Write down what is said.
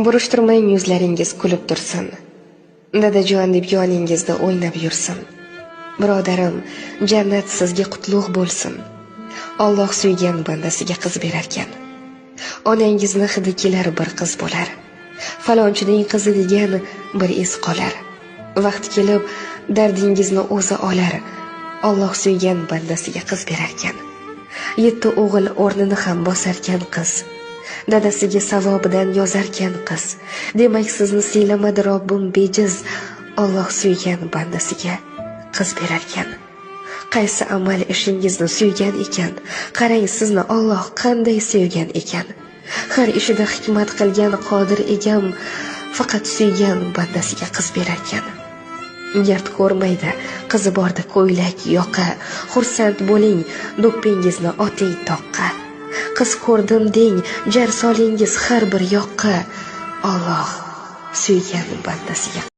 Burishtirmang, yuzlaringiz kulib tursin. Dadajon deb yoningizda o'ynab yursin. Birodarim, jannat sizga qutlug' bo'lsin. Alloh suygan bandasiga qiz berarkan. Onangizni hidi kelar bir qiz bo'lar. Falonchining qizi degan bir es qolar. Vaqt kelib dardingizni o'zi olar. Alloh suygan bandasiga qiz berarkan. 7 o'g'il o'rnini ham bosarkan qiz. Dadasiga savobidan yozarkan qiz. Demak, sizni siylamadi Robbim bejiz. Alloh suygan bandasiga qiz berarkan. Qaysi amal ishingizni suygan ekan? Qarang, sizni Alloh qanday suygan ekan. Har ishida hikmat qilgan qodir egam faqat suygan bandasiga qiz berarkan. Gard ko'rmaydi, qizi borda ko'ylak yoqa. Xursand bo'ling, do'ppingizni oting toqqa. Qiz ko'rdim deng, jar solingiz har bir yoqqa. Alloh suygan bandasiga